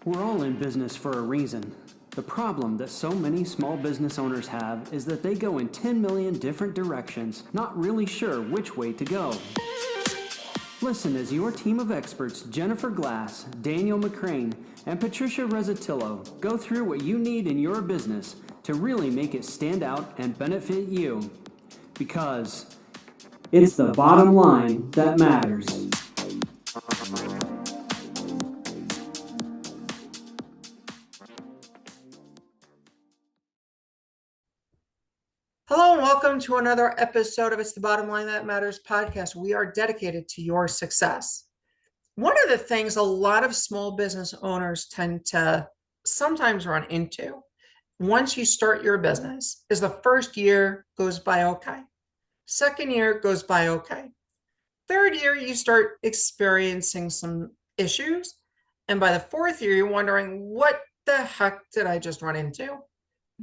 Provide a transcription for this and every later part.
We're all in business for a reason. The problem that so many small business owners have is that they go in 10 million different directions, not really sure which way to go. Listen as your team of experts, Jennifer Glass, Daniel McCraine, and Patricia Reszetylo, go through what you need in your business to really make it stand out and benefit you. Because it's the bottom line that matters. Hello and welcome to another episode of It's the Bottom Line That Matters podcast. We are dedicated to your success. One of the things a lot of small business owners tend to sometimes run into once you start your business is the first year goes by okay. Second year goes by okay. Third year, you start experiencing some issues. And by the fourth year, you're wondering, what the heck did I just run into?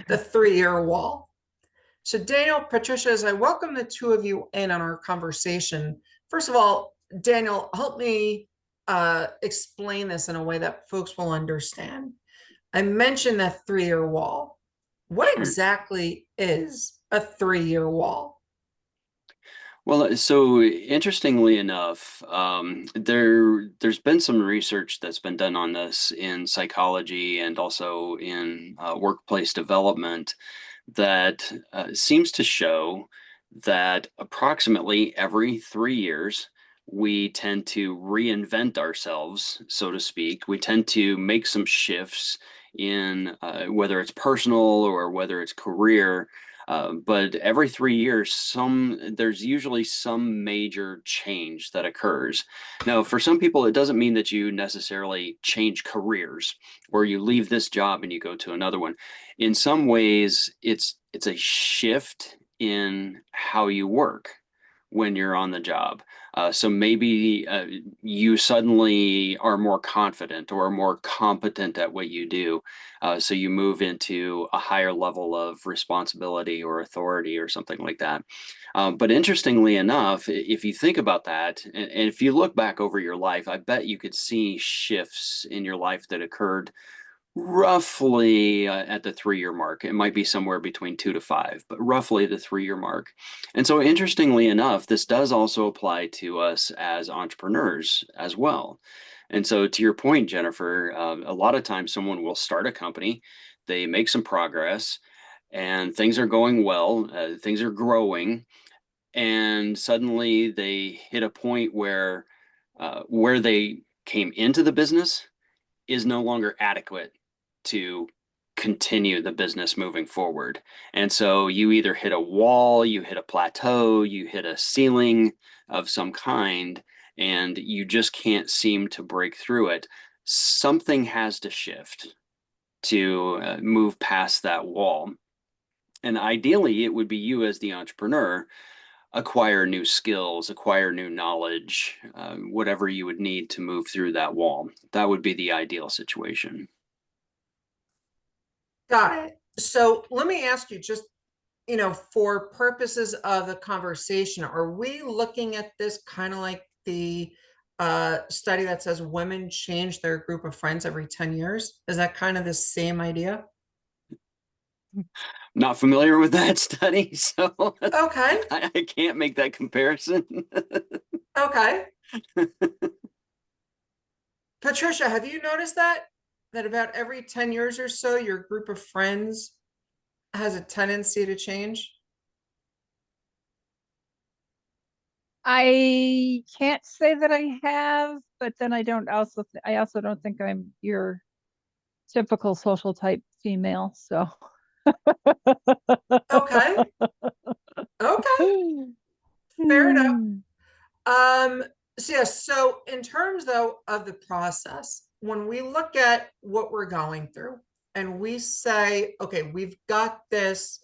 The 3-year wall. So Daniel, Patricia, as I welcome the two of you in on our conversation, first of all, Daniel, help me explain this in a way that folks will understand. I mentioned that 3-year wall. What exactly is a 3-year wall? Well, so interestingly enough, there's been some research that's been done on this in psychology and also in workplace development that seems to show that approximately every 3 years, we tend to reinvent ourselves, so to speak. We tend to make some shifts in whether it's personal or whether it's career. But every 3 years, there's usually some major change that occurs. Now, for some people, it doesn't mean that you necessarily change careers or you leave this job and you go to another one. In some ways, it's a shift in how you work when you're on the job. So maybe you suddenly are more confident or more competent at what you do. So you move into a higher level of responsibility or authority or something like that. But interestingly enough, if you think about that, and if you look back over your life, I bet you could see shifts in your life that occurred roughly at the 3-year mark. It might be somewhere between 2 to 5, but roughly the 3-year mark. And so interestingly enough, this does also apply to us as entrepreneurs as well. And so to your point, Jennifer, a lot of times someone will start a company, they make some progress, and things are going well, things are growing, and suddenly they hit a point where they came into the business is no longer adequate to continue the business moving forward. And so you either hit a wall, you hit a plateau, you hit a ceiling of some kind, and you just can't seem to break through it. Something has to shift to move past that wall. And ideally, it would be you as the entrepreneur acquire new skills, acquire new knowledge, whatever you would need to move through that wall. That would be the ideal situation. Got it. So let me ask you just, for purposes of the conversation, are we looking at this kind of like the study that says women change their group of friends every 10 years? Is that kind of the same idea? Not familiar with that study, so Okay. I can't make that comparison. Okay. Patricia, have you noticed that about every 10 years or so, your group of friends has a tendency to change? I can't say that I have, but then I also don't think I'm your typical social type female. So Okay. Okay. Fair enough. So yes, so in terms though of the process, when we look at what we're going through and we say, okay, we've got this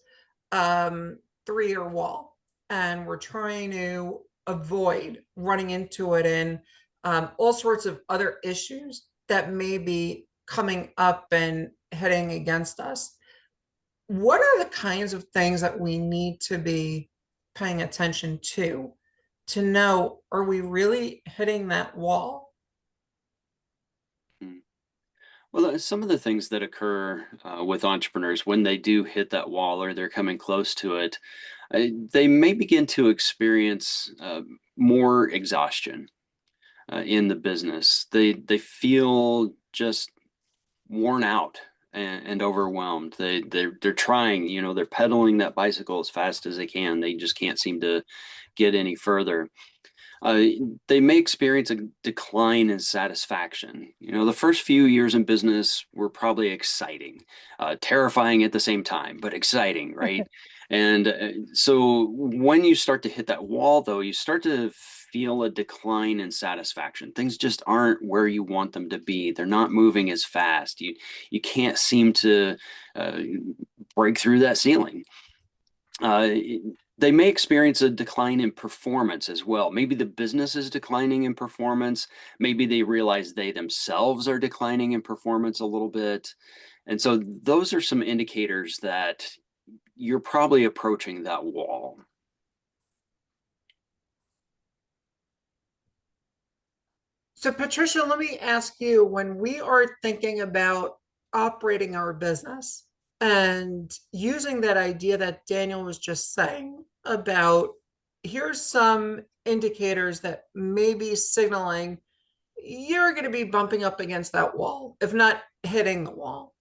3-year wall and we're trying to avoid running into it in all sorts of other issues that may be coming up and heading against us. What are the kinds of things that we need to be paying attention to know, are we really hitting that wall? Well, some of the things that occur with entrepreneurs when they do hit that wall or they're coming close to it, they may begin to experience more exhaustion in the business. They feel just worn out and overwhelmed. They're trying, they're pedaling that bicycle as fast as they can. They just can't seem to get any further. uh, they may experience a decline in satisfaction. The first few years in business were probably exciting, terrifying at the same time, but exciting, right? And so when you start to hit that wall, though, you start to feel a decline in satisfaction. Things just aren't where you want them to be. They're not moving as fast. You can't seem to uh, break through that ceiling. Uh, they may experience a decline in performance as well. Maybe the business is declining in performance. Maybe they realize they themselves are declining in performance a little bit. And so those are some indicators that you're probably approaching that wall. So Patricia, let me ask you, when we are thinking about operating our business and using that idea that Daniel was just saying about, here's some indicators that may be signaling you're going to be bumping up against that wall, if not hitting the wall.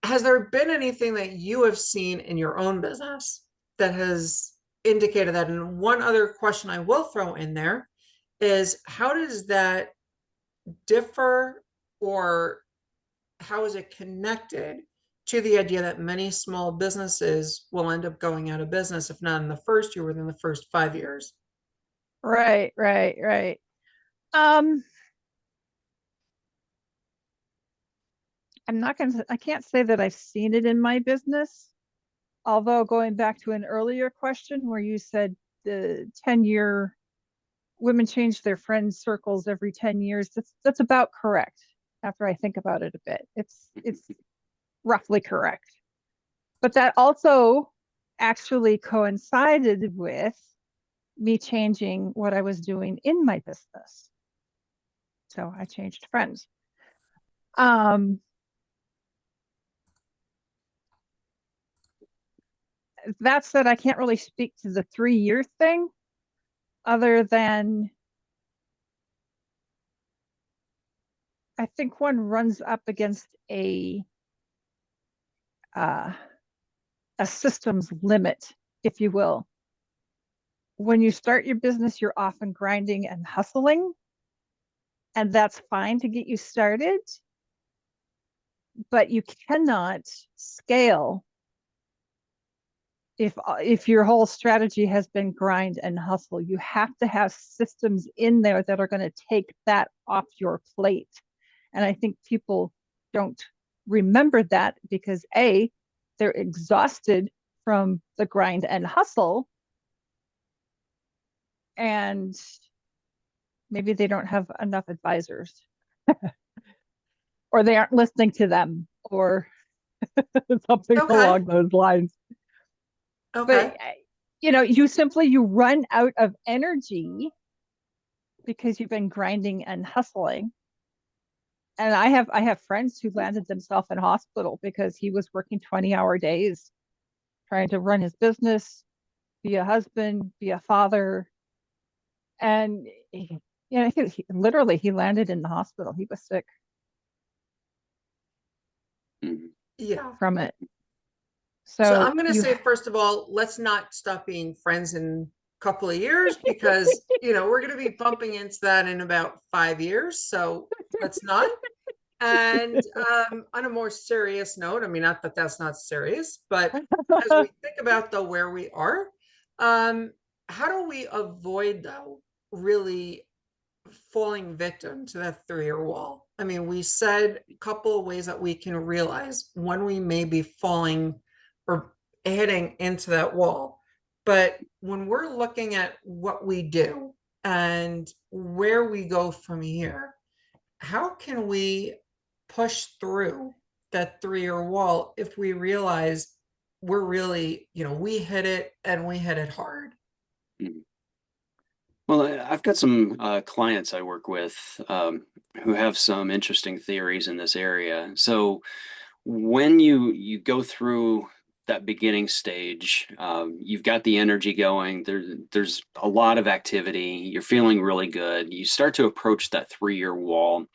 Has there been anything that you have seen in your own business that has indicated that? And one other question I will throw in there is, how does that differ, or how is it connected to the idea that many small businesses will end up going out of business, if not in the first year, within the first 5 years? Right, right, right. I can't say that I've seen it in my business. Although going back to an earlier question where you said the 10-year women change their friends circles every 10 years, that's about correct. After I think about it a bit, it's roughly correct. But that also actually coincided with me changing what I was doing in my business. So I changed friends. That said, I can't really speak to the 3-year thing other than I think one runs up against uh, a systems limit, if you will. When you start your business, you're often grinding and hustling, and that's fine to get you started, but you cannot scale if your whole strategy has been grind and hustle. You have to have systems in there that are going to take that off your plate. And I think people don't remember that because A, they're exhausted from the grind and hustle, and maybe they don't have enough advisors or they aren't listening to them or something Okay. along those lines. Okay. But you run out of energy because you've been grinding and hustling. And I have friends who landed themselves in hospital because he was working 20-hour days trying to run his business, be a husband, be a father. And he literally he landed in the hospital. He was sick Yeah. from it. So I'm going to say, first of all, let's not stop being friends in a couple of years, because, we're going to be bumping into that in about 5 years. So let's not. And on a more serious note, I mean, not that that's not serious, but as we think about where we are, how do we avoid, though, really falling victim to that 3-year wall? I mean, we said a couple of ways that we can realize when we may be falling or heading into that wall. But when we're looking at what we do and where we go from here, how can we push through that 3-year wall if we realize we're really, we hit it and we hit it hard? Well, I've got some clients I work with who have some interesting theories in this area. So when you go through that beginning stage, you've got the energy going. There's a lot of activity. You're feeling really good. You start to approach that 3-year wall.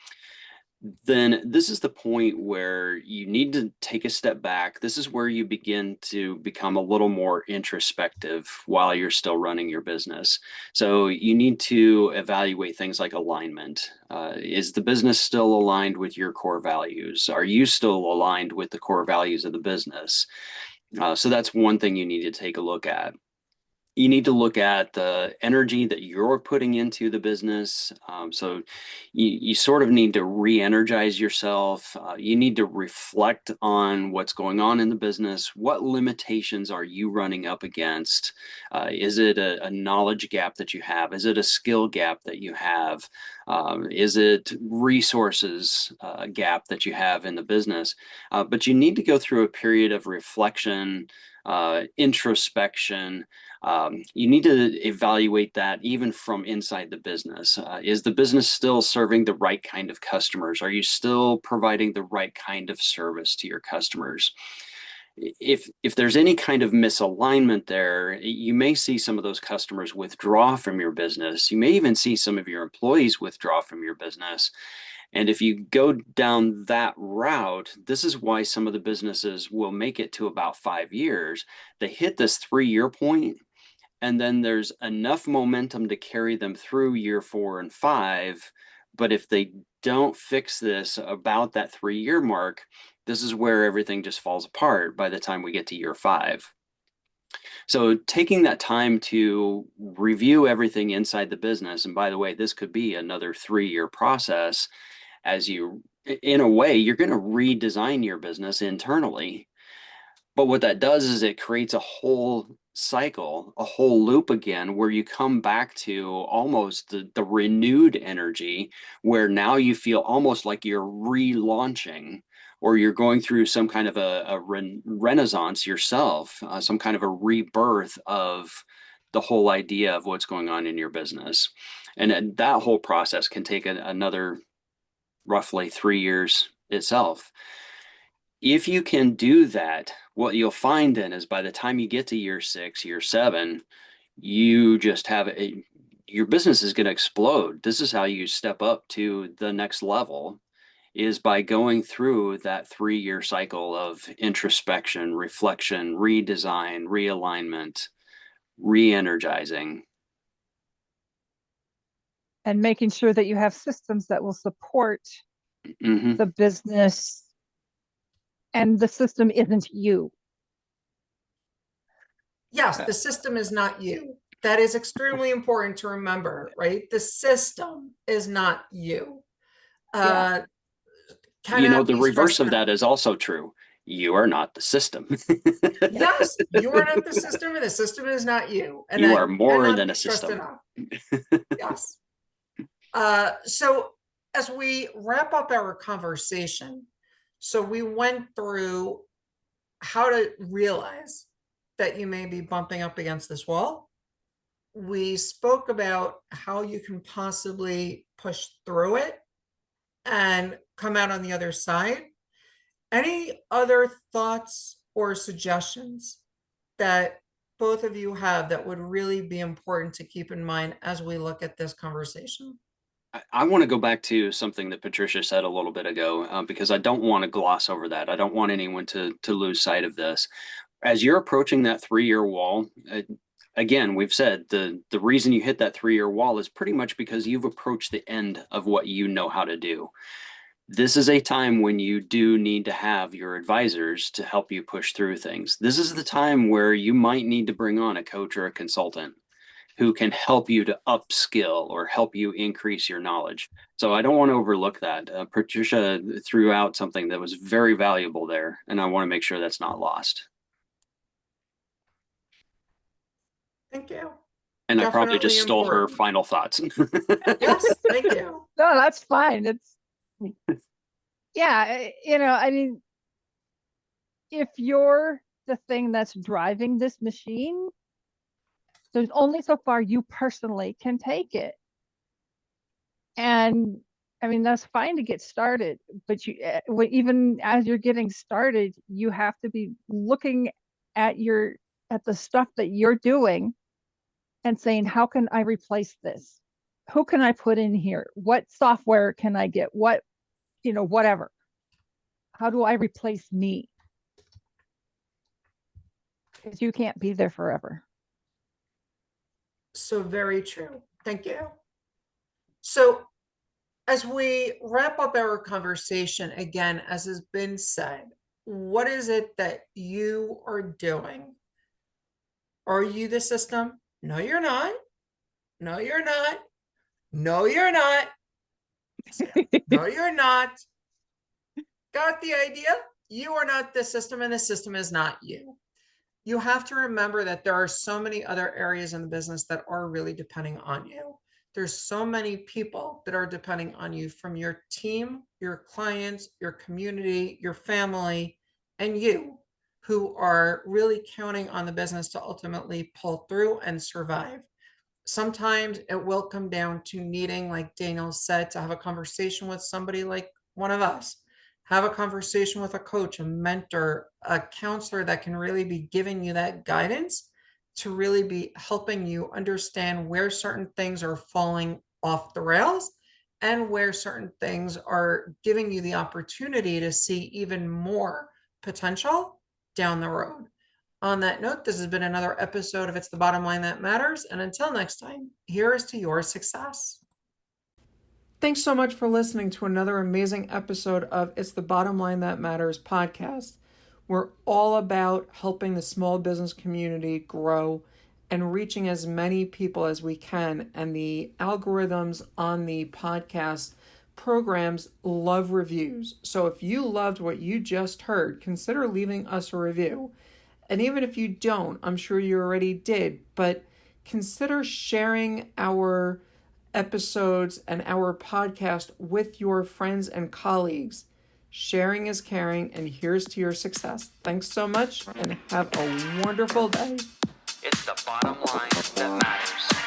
Then this is the point where you need to take a step back. This is where you begin to become a little more introspective while you're still running your business. So you need to evaluate things like alignment. Is the business still aligned with your core values? Are you still aligned with the core values of the business? So that's one thing you need to take a look at. You need to look at the energy that you're putting into the business. So you sort of need to re-energize yourself. You need to reflect on what's going on in the business. What limitations are you running up against? Is it a knowledge gap that you have? Is it a skill gap that you have? Is it resources gap that you have in the business? But you need to go through a period of reflection, introspection. You need to evaluate that even from inside the business. Is the business still serving the right kind of customers? Are you still providing the right kind of service to your customers? If there's any kind of misalignment there, you may see some of those customers withdraw from your business. You may even see some of your employees withdraw from your business. And if you go down that route, this is why some of the businesses will make it to about 5 years. They hit this 3-year point, and then there's enough momentum to carry them through year 4 and 5. But if they don't fix this about that 3-year mark, this is where everything just falls apart by the time we get to year 5. So taking that time to review everything inside the business, and by the way, this could be another 3-year process, as you, in a way, you're going to redesign your business internally. But what that does is it creates a whole cycle, a whole loop again, where you come back to almost the renewed energy, where now you feel almost like you're relaunching, or you're going through some kind of a renaissance yourself, some kind of a rebirth of the whole idea of what's going on in your business. And that whole process can take another roughly 3 years itself. If you can do that, what you'll find then is by the time you get to year 6, year 7, you just have your business is going to explode. This is how you step up to the next level, is by going through that 3-year cycle of introspection, reflection, redesign, realignment, re-energizing. And making sure that you have systems that will support the business, and the system isn't you. Yes, the system is not you. That is extremely important to remember, right? The system is not you. The reverse of that is also true. You are not the system. Yes, you are not the system, and the system is not you. And you are more than a system. Yes. So as we wrap up our conversation, so we went through how to realize that you may be bumping up against this wall. We spoke about how you can possibly push through it and come out on the other side. Any other thoughts or suggestions that both of you have that would really be important to keep in mind as we look at this conversation? I want to go back to something that Patricia said a little bit ago, because I don't want to gloss over that. I don't want anyone to lose sight of this. As you're approaching that 3-year wall, again, we've said the reason you hit that 3-year wall is pretty much because you've approached the end of what you know how to do. This is a time when you do need to have your advisors to help you push through things. This is the time where you might need to bring on a coach or a consultant who can help you to upskill or help you increase your knowledge. So I don't want to overlook that. Patricia threw out something that was very valuable there, and I want to make sure that's not lost. Thank you. And I probably just stole her final thoughts. Yes, thank you. No, that's fine. It's, yeah, I mean, if you're the thing that's driving this machine, there's only so far you personally can take it. And I mean, that's fine to get started, but even as you're getting started, you have to be looking at the stuff that you're doing and saying, how can I replace this? Who can I put in here? What software can I get? Whatever. How do I replace me? Because you can't be there forever. So very true. Thank you. So as we wrap up our conversation, again, as has been said, what is it that you are doing? Are you the system? No, you're not. No, you're not. No, you're not. No, you're not. Got the idea? You are not the system, and the system is not you. You have to remember that there are so many other areas in the business that are really depending on you. There's so many people that are depending on you, from your team, your clients, your community, your family, and you, who are really counting on the business to ultimately pull through and survive. Sometimes it will come down to needing, like Daniel said, to have a conversation with somebody like one of us. Have a conversation with a coach, a mentor, a counselor that can really be giving you that guidance to really be helping you understand where certain things are falling off the rails and where certain things are giving you the opportunity to see even more potential down the road. On that note, this has been another episode of It's the Bottom Line That Matters. And until next time, here's to your success. Thanks so much for listening to another amazing episode of It's the Bottom Line That Matters podcast. We're all about helping the small business community grow and reaching as many people as we can. And the algorithms on the podcast programs love reviews. So if you loved what you just heard, consider leaving us a review. And even if you don't, I'm sure you already did, but consider sharing our episodes and our podcast with your friends and colleagues. Sharing is caring, and here's to your success. Thanks so much, and have a wonderful day. It's the bottom line that matters.